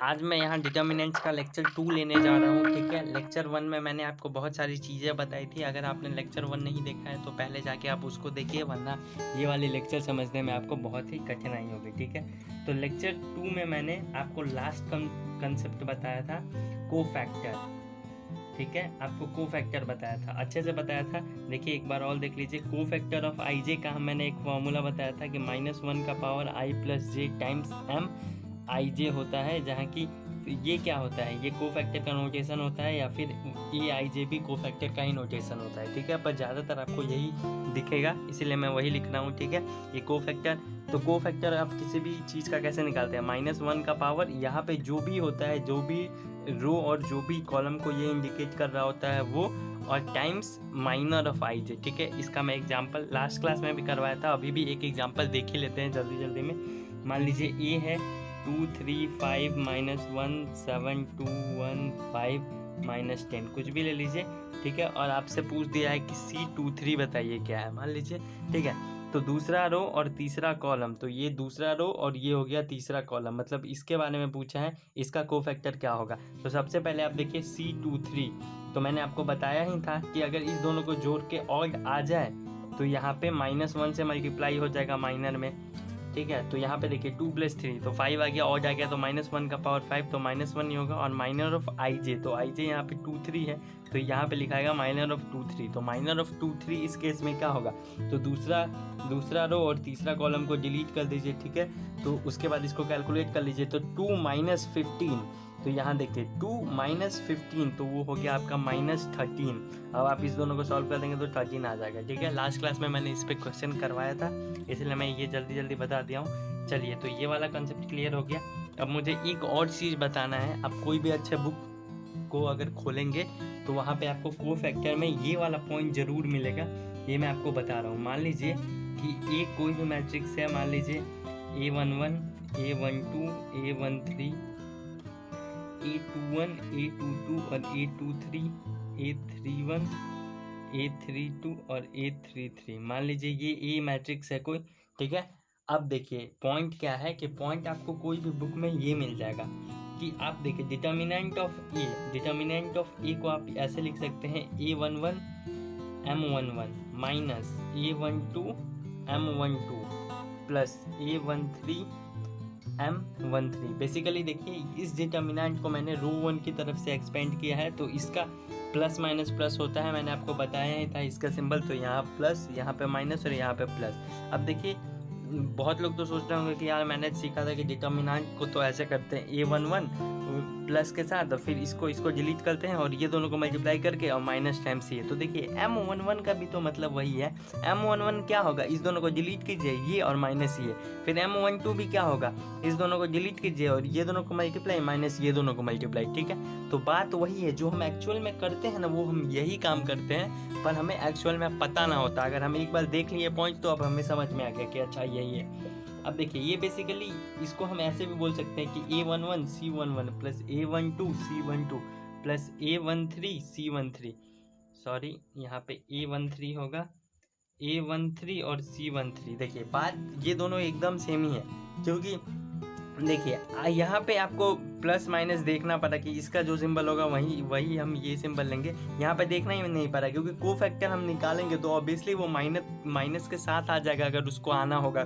आज मैं यहाँ डिटर्मिनेंट्स का लेक्चर 2 लेने जा रहा हूँ। ठीक है, लेक्चर 1 में मैंने आपको बहुत सारी चीज़ें बताई थी। अगर आपने लेक्चर 1 नहीं देखा है तो पहले जाके आप उसको देखिए, वरना ये वाले लेक्चर समझने में आपको बहुत ही कठिनाई होगी। ठीक है, तो लेक्चर 2 में मैंने आपको लास्ट कंसेप्ट बताया था, कोफैक्टर। ठीक है, आपको कोफैक्टर बताया था, अच्छे से बताया था। देखिए एक बार और देख लीजिए। कोफैक्टर ऑफ आई जे का मैंने एक फॉर्मूला बताया था कि -1 का power I plus J times M आई जे होता है, जहाँ की ये क्या होता है, ये कोफैक्टर का नोटेशन होता है, या फिर ये आई जे भी कोफैक्टर का ही नोटेशन होता है। ठीक है, पर ज़्यादातर आपको यही दिखेगा, इसीलिए मैं वही लिख रहा हूँ। ठीक है, ये कोफैक्टर, तो कोफैक्टर आप किसी भी चीज़ का कैसे निकालते हैं, -1 का पावर यहाँ पे जो भी होता है, जो भी रो और जो भी कॉलम को ये इंडिकेट कर रहा होता है वो, और टाइम्स माइनर ऑफ आई जे। ठीक है, इसका मैं एग्जांपल लास्ट क्लास में भी करवाया था, अभी भी एक एग्जांपल देख ही लेते हैं जल्दी जल्दी में। मान लीजिए ए है 2 3 5 -1 7 2 1 5 -10, कुछ भी ले लीजिए। ठीक है, और आपसे पूछ दिया है कि C23 बताइए क्या है, मान लीजिए। ठीक है, तो दूसरा रो और तीसरा कॉलम, तो ये दूसरा रो और ये हो गया तीसरा कॉलम, मतलब इसके बारे में पूछा है, इसका कोफैक्टर क्या होगा। तो सबसे पहले आप देखिए C23, तो मैंने आपको बताया ही था कि अगर इस दोनों को जोड़ के ऑड आ जाए तो यहाँ पे -1 से मल्टीप्लाई हो जाएगा माइनर में। ठीक है, तो यहाँ पे देखिए 2 + 3 तो 5 आ गया, ऑड आ गया, तो -1 का पावर 5, तो -1 ही होगा। और माइनर ऑफ आई जे, तो आई जे यहाँ पे 2 3 है, तो यहाँ पे लिखाएगा माइनर ऑफ 2 3, तो माइनर ऑफ 2 3 इस केस में क्या होगा, तो दूसरा रो और तीसरा कॉलम को डिलीट कर दीजिए। ठीक है, तो उसके बाद इसको कैलकुलेट कर लीजिए, तो 2 - 15, तो यहाँ देखिए 2 - 15, तो वो हो गया आपका -13। अब आप इस दोनों को सॉल्व कर देंगे तो 13 आ जाएगा। ठीक है, लास्ट क्लास में मैंने इस पर क्वेश्चन करवाया था, इसलिए मैं ये जल्दी जल्दी बता दिया हूँ। चलिए, तो ये वाला कंसेप्ट क्लियर हो गया। अब मुझे एक और चीज़ बताना है। आप कोई भी अच्छे बुक को अगर खोलेंगे तो वहाँ पे आपको कोफैक्टर में ये वाला पॉइंट ज़रूर मिलेगा, ये मैं आपको बता रहा हूँ। मान लीजिए कि एक कोई भी मैट्रिक्स है, मान लीजिए A11 A12 A13 A21 A22 और A23 A31 A32 और A33, मान लीजिए ये ए मैट्रिक्स है कोई। ठीक है, अब देखिए पॉइंट क्या है कि पॉइंट आपको कोई भी बुक में ये मिल जाएगा कि आप देखिए डिटर्मिनेंट ऑफ ए को आप ऐसे लिख सकते हैं A11 M11 minus A12 M12 plus A13 M13। Basically देखिए इस डिटर्मिनेंट को मैंने रो 1 की तरफ से एक्सपेंड किया है, तो इसका प्लस माइनस प्लस होता है, मैंने आपको बताया ही था इसका सिंबल, तो यहाँ प्लस, यहाँ पे माइनस और यहाँ पे प्लस। अब देखिए बहुत लोग तो सोच रहे होंगे कि यार मैंने सीखा था कि डिटर्मिनेंट को तो ऐसे करते हैं A11 प्लस के साथ, और फिर इसको डिलीट करते हैं और ये दोनों को मल्टीप्लाई करके और माइनस टाइम्स ये। तो देखिए M11 का भी तो मतलब वही है। M11 क्या होगा, इस दोनों को डिलीट कीजिए ये और माइनस ये। फिर M12 भी क्या होगा, इस दोनों को डिलीट कीजिए और ये दोनों को मल्टीप्लाई माइनस ये दोनों को मल्टीप्लाई। ठीक है, तो बात वही है, जो हम एक्चुअल में करते हैं ना वो हम यही काम करते हैं, पर हमें एक्चुअल में पता ना होता। अगर हम एक बार देख लिए पॉइंट तो अब हमें समझ में आ गया कि अच्छा यही है। अब देखिए ये बेसिकली इसको हम ऐसे भी बोल सकते हैं कि A11 C11 plus A12 C12 plus A13 C13, sorry यहाँ पे A13 होगा, A13 और C13। देखिए बात ये दोनों एकदम सेम ही है, क्योंकि देखिए यहाँ पे आपको प्लस माइनस देखना पड़ा कि इसका जो सिंबल होगा वही हम ये सिंबल लेंगे। यहाँ पे देखना ही नहीं पड़ा, क्योंकि कोफैक्टर हम निकालेंगे तो ऑब्वियसली वो माइनस के साथ आ जाएगा अगर उसको आना होगा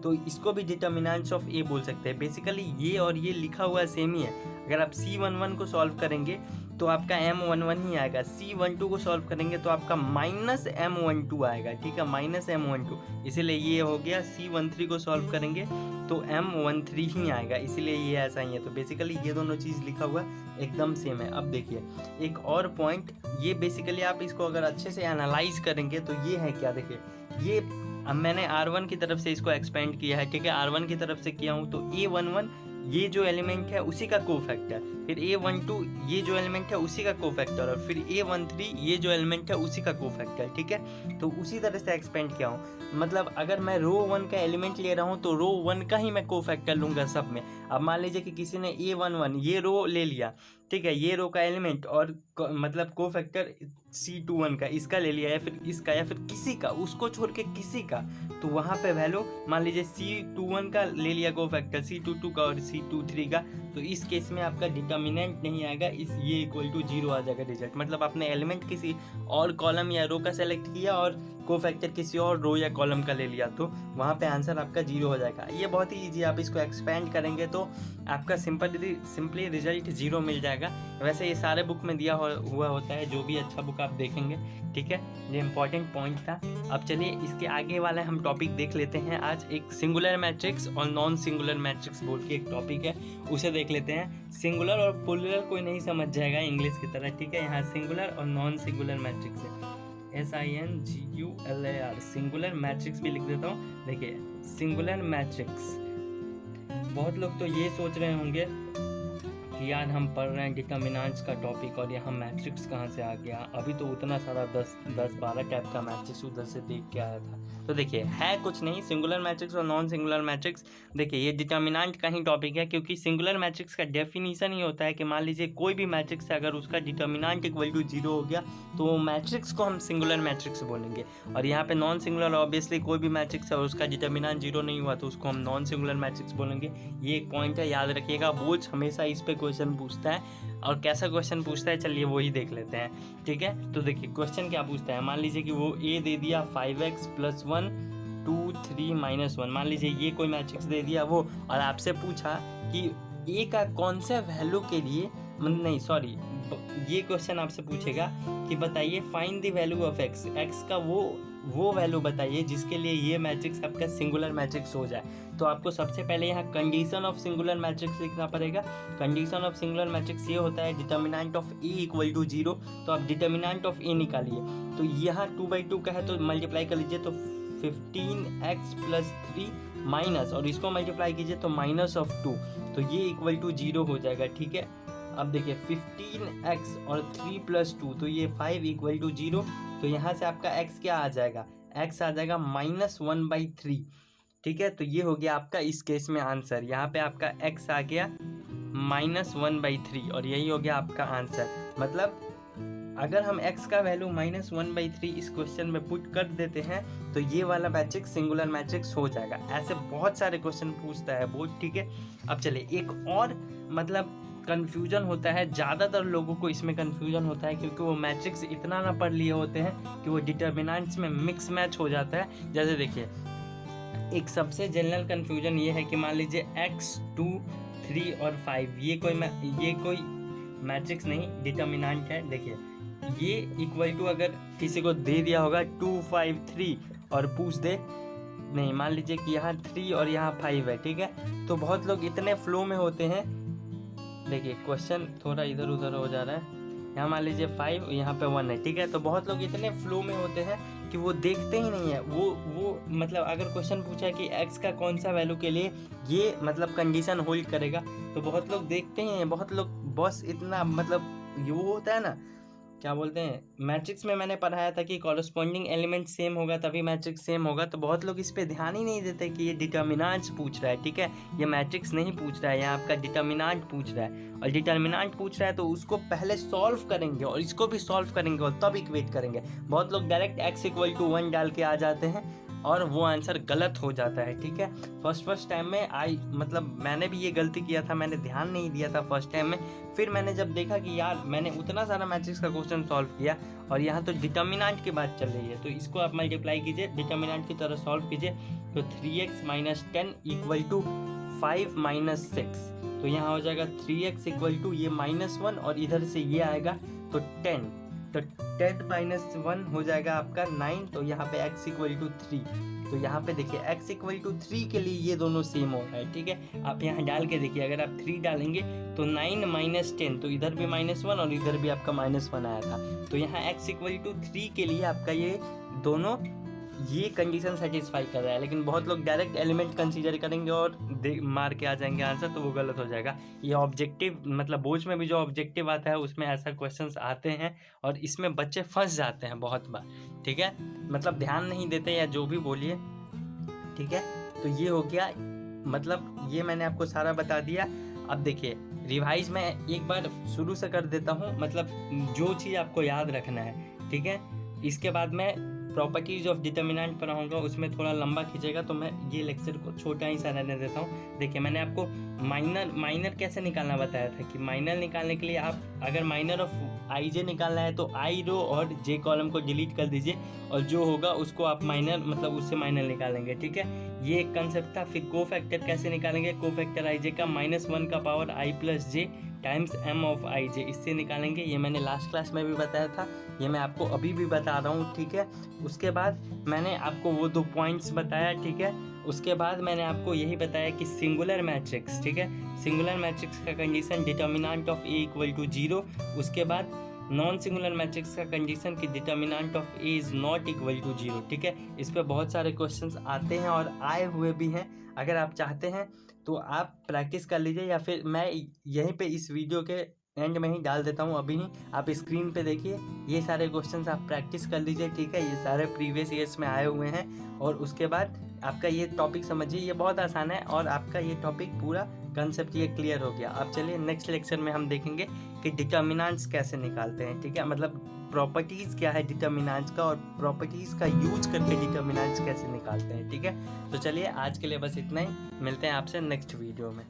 तो इसको भी डिटर्मिनेंट्स ऑफ ए बोल सकते हैं। बेसिकली ये और ये लिखा हुआ सेम ही है। अगर आप C11 को सॉल्व करेंगे तो आपका M11 ही आएगा, C12 को सॉल्व करेंगे तो आपका -M12 आएगा। ठीक है, -M12, इसीलिए ये हो गया। C13 को सॉल्व करेंगे तो M13 ही आएगा, इसीलिए ये ऐसा ही है। तो बेसिकली ये दोनों चीज़ लिखा हुआ एकदम सेम है। अब देखिए एक और पॉइंट, ये बेसिकली आप इसको अगर अच्छे से एनालाइज करेंगे तो ये है क्या, देखिए ये अब मैंने R1 की तरफ से इसको एक्सपेंड किया है। ठीक है, R1 की तरफ से किया हूँ तो A11 ये जो एलिमेंट है उसी का कोफैक्टर, फिर A12 ये जो एलिमेंट है उसी का कोफैक्टर, और फिर A13 ये जो एलिमेंट है उसी का कोफैक्टर। ठीक है, तो उसी तरह से एक्सपेंड किया हूँ। मतलब अगर मैं रो 1 का एलिमेंट ले रहा हूँ तो रो 1 का ही मैं कोफैक्टर लूँगा सब में। अब मान लीजिए कि किसी ने A11 ये रो ले लिया, ठीक है, ये रो का एलिमेंट और मतलब कोफैक्टर C21 का इसका ले लिया, या फिर इसका, या फिर किसी का, उसको छोड़ के किसी का, तो वहाँ पे वैल्यू मान लीजिए C21 का ले लिया कोफैक्टर, C22 का और C23 का, तो इस केस में आपका डिटर्मिनेंट नहीं आएगा, इस ये इक्वल टू 0 आ जाएगा रिजल्ट। मतलब आपने एलिमेंट किसी और कॉलम या रो का सेलेक्ट किया और कोफैक्टर किसी और रो या कॉलम का ले लिया, तो वहाँ पे आंसर आपका 0 हो जाएगा। ये बहुत ही ईजी, आप इसको एक्सपेंड करेंगे तो आपका सिंपली रिजल्ट 0 मिल जाएगा। वैसे ये सारे बुक में दिया हुआ होता है, जो भी अच्छा बुक आप देखेंगे, ठीक है। ये इंपॉर्टेंट पॉइंट था। अब चलिए इसके आगे वाला हम टॉपिक देख लेते हैं। आज एक सिंगुलर मैट्रिक्स और नॉन सिंगुलर मैट्रिक्स बोल के एक टॉपिक है, उसे देख लेते हैं। सिंगुलर और प्लूरल कोई नहीं समझ जाएगा इंग्लिश की तरह, ठीक है। यहाँ सिंगुलर और नॉन सिंगुलर मैट्रिक्स है, SINGULAR, सिंगुलर मैट्रिक्स भी लिख देता हूँ। देखिए सिंगुलर मैट्रिक्स, बहुत लोग तो ये सोच रहे होंगे कि यार हम पढ़ रहे हैं डिटर्मिनेंट्स का टॉपिक और यहाँ मैट्रिक्स कहाँ से आ गया, अभी तो उतना सारा 10-12 टाइप का मैट्रिक्स उधर से देख के आया था। तो देखिए है कुछ नहीं, सिंगुलर मैट्रिक्स और नॉन सिंगुलर मैट्रिक्स, देखिए ये डिटर्मिनेंट का ही टॉपिक है, क्योंकि सिंगुलर मैट्रिक्स का डेफिनेशन ही होता है कि मान लीजिए कोई भी मैट्रिक्स है, अगर उसका डिटर्मिनेंट इक्वल टू 0 हो गया तो वो मैट्रिक्स को हम सिंगुलर मैट्रिक्स बोलेंगे। और यहाँ पे नॉन सिंगुलर, ऑब्वियसली कोई भी मैट्रिक्स है और उसका डिटर्मिनेंट 0 नहीं हुआ तो उसको हम नॉन सिंगुलर मैट्रिक्स बोलेंगे। ये एक पॉइंट है, याद रखिएगा। बोर्ड हमेशा इस पे क्वेश्चन पूछता है, और कैसा क्वेश्चन पूछता है चलिए वही देख लेते हैं, ठीक है। तो देखिए क्वेश्चन क्या पूछता है, मान लीजिए कि वो ए दे दिया 5x + 1 2 3 -1, मान लीजिए ये कोई मैट्रिक्स दे दिया वो, और आपसे पूछा कि ए का कौन से वैल्यू के लिए, नहीं सॉरी, ये क्वेश्चन आपसे पूछेगा कि बताइए find the value of x, x का वो वैल्यू बताइए जिसके लिए ये मैट्रिक्स आपका सिंगुलर मैट्रिक्स हो जाए। तो आपको सबसे पहले यहाँ कंडीशन ऑफ सिंगुलर मैट्रिक्स लिखना पड़ेगा। कंडीशन ऑफ सिंगुलर मैट्रिक्स ये होता है determinant of A equal to 0, तो आप डिटर्मिनेंट ऑफ ए निकालिए। तो यहाँ 2/2 का है तो मल्टीप्लाई कर लीजिए, तो 15x + 3 माइनस, और इसको मल्टीप्लाई कीजिए तो -2, तो ये इक्वल टू 0 हो जाएगा, ठीक है। अब देखिए 15x और 3 + 2, तो ये 5 इक्वल टू 0, तो यहाँ से आपका x क्या आ जाएगा, x आ जाएगा -1/3, ठीक है। तो ये हो गया आपका इस केस में आंसर, यहाँ पे आपका x आ गया -1/3 और यही हो गया आपका आंसर। मतलब अगर हम x का वैल्यू -1/3 इस क्वेश्चन में पुट कर देते हैं तो ये वाला मैट्रिक्स सिंगुलर मैट्रिक्स हो जाएगा। ऐसे बहुत सारे क्वेश्चन पूछता है बोर्ड, ठीक है। अब चलिए एक और मतलब कन्फ्यूजन होता है, ज़्यादातर लोगों को इसमें कन्फ्यूजन होता है क्योंकि वो मैट्रिक्स इतना ना पढ़ लिए होते हैं कि वो डिटर्मिनेंट्स में मिक्स मैच हो जाता है। जैसे देखिए एक सबसे जनरल कन्फ्यूजन ये है कि मान लीजिए x 2 3 और 5 ये कोई मैट्रिक्स नहीं, डिटर्मिनेंट है। देखिए ये इक्वल टू अगर किसी को दे दिया होगा 2 5 3 और पूछ दे, नहीं मान लीजिए कि यहाँ 3 और यहाँ 5 है, ठीक है। तो बहुत लोग इतने फ्लो में होते हैं, देखिए क्वेश्चन थोड़ा इधर उधर हो जा रहा है, यहाँ मान लीजिए 5 यहाँ पे 1 है, ठीक है। तो बहुत लोग इतने फ्लो में होते हैं कि वो देखते ही नहीं है, वो मतलब अगर क्वेश्चन पूछा है कि x का कौन सा वैल्यू के लिए ये मतलब कंडीशन होल्ड करेगा, तो बहुत लोग देखते ही हैं, बहुत लोग बस इतना मतलब ये वो होता है ना, क्या बोलते हैं, मैट्रिक्स में मैंने पढ़ाया था कि कॉरस्पॉन्डिंग एलिमेंट सेम होगा तभी मैट्रिक्स सेम होगा। तो बहुत लोग इस पे ध्यान ही नहीं देते कि ये डिटर्मिनेंट्स पूछ रहा है, ठीक है, ये मैट्रिक्स नहीं पूछ रहा है, यहाँ आपका डिटर्मिनेंट पूछ रहा है। और डिटर्मिनेंट पूछ रहा है तो उसको पहले सॉल्व करेंगे और इसको भी सॉल्व करेंगे और तब इक्वेट करेंगे। बहुत लोग डायरेक्ट x = 1 डाल के आ जाते हैं और वो आंसर गलत हो जाता है, ठीक है। फर्स्ट टाइम में मतलब मैंने भी ये गलती किया था, मैंने ध्यान नहीं दिया था फर्स्ट टाइम में। फिर मैंने जब देखा कि यार मैंने उतना सारा मैट्रिक्स का क्वेश्चन सॉल्व किया और यहाँ तो डिटर्मिनेंट की बात चल रही है, तो इसको आप मल्टीप्लाई कीजिए, डिटर्मिनेंट की तरह सॉल्व कीजिए, तो 3x - 10 = 5 - 6, तो यहाँ हो जाएगा 3x = ये -1 और इधर से ये आएगा तो 10, तो 10 - 1 हो जाएगा आपका 9, तो यहाँ पे x = 3, तो यहाँ पे देखिए x = 3 के लिए ये दोनों सेम हो रहा है, ठीक है। आप यहाँ डाल के देखिए, अगर आप 3 डालेंगे तो 9 - 10, तो इधर भी -1 और इधर भी आपका -1 आया था, तो यहाँ x = 3 के लिए आपका ये दोनों ये कंडीशन सेटिस्फाई कर रहा है। लेकिन बहुत लोग डायरेक्ट एलिमेंट कंसीडर करेंगे और मार के आ जाएंगे आंसर, तो वो गलत हो जाएगा। ये ऑब्जेक्टिव मतलब बोर्ड में भी जो ऑब्जेक्टिव आता है उसमें ऐसा क्वेश्चंस आते हैं और इसमें बच्चे फंस जाते हैं बहुत बार, ठीक है, मतलब ध्यान नहीं देते या जो भी बोलिए, ठीक है। तो ये हो गया, मतलब ये मैंने आपको सारा बता दिया। अब देखिए रिवाइज मैं एक बार शुरू से कर देता हूँ, मतलब जो चीज़ आपको याद रखना है, ठीक है। इसके बाद मैं प्रॉपर्टीज ऑफ डिटर्मिनेंट पढ़ाऊंगा, उसमें थोड़ा लंबा खींचेगा, तो मैं ये लेक्चर को छोटा ही सा रहने देता हूँ। देखिए मैंने आपको माइनर कैसे निकालना बताया था कि माइनर निकालने के लिए आप अगर माइनर ऑफ आई जे निकालना है तो आई रो और जे कॉलम को डिलीट कर दीजिए और जो होगा उसको आप माइनर मतलब उससे माइनर निकालेंगे, ठीक है। ये एक कंसेप्ट था। फिर को फैक्टर कैसे निकालेंगे, को फैक्टर आई जे का -1 का power I plus J times M of I J, इससे निकालेंगे। ये मैंने लास्ट क्लास में भी बताया था, ये मैं आपको अभी भी बता रहा हूँ, ठीक है। उसके बाद मैंने आपको वो 2 पॉइंट्स बताया, ठीक है। उसके बाद मैंने आपको यही बताया कि सिंगुलर मैट्रिक्स, ठीक है, सिंगुलर मैट्रिक्स का condition determinant of A equal to 0। उसके बाद नॉन सिंगुलर मैट्रिक्स का कंडीशन कि determinant of A is not equal to 0, ठीक है। इस पर बहुत सारे क्वेश्चंस आते हैं और आए हुए भी हैं। अगर आप चाहते हैं तो आप प्रैक्टिस कर लीजिए, या फिर मैं यहीं पे इस वीडियो के एंड में ही डाल देता हूँ, अभी ही आप स्क्रीन पे देखिए। ये सारे क्वेश्चंस आप प्रैक्टिस कर लीजिए, ठीक है। ये सारे प्रीवियस ईयर्स में आए हुए हैं। और उसके बाद आपका ये टॉपिक समझिए, ये बहुत आसान है और आपका ये टॉपिक पूरा कंसेप्ट ये क्लियर हो गया। अब चलिए नेक्स्ट लेक्चर में हम देखेंगे कि डिटर्मिनेंट्स कैसे निकालते हैं, ठीक है, मतलब प्रॉपर्टीज़ क्या है डिटर्मिनेंट्स का और प्रॉपर्टीज़ का यूज करके डिटर्मिनेंट्स कैसे निकालते हैं, ठीक है। तो चलिए आज के लिए बस इतना ही, मिलते हैं आपसे नेक्स्ट वीडियो में।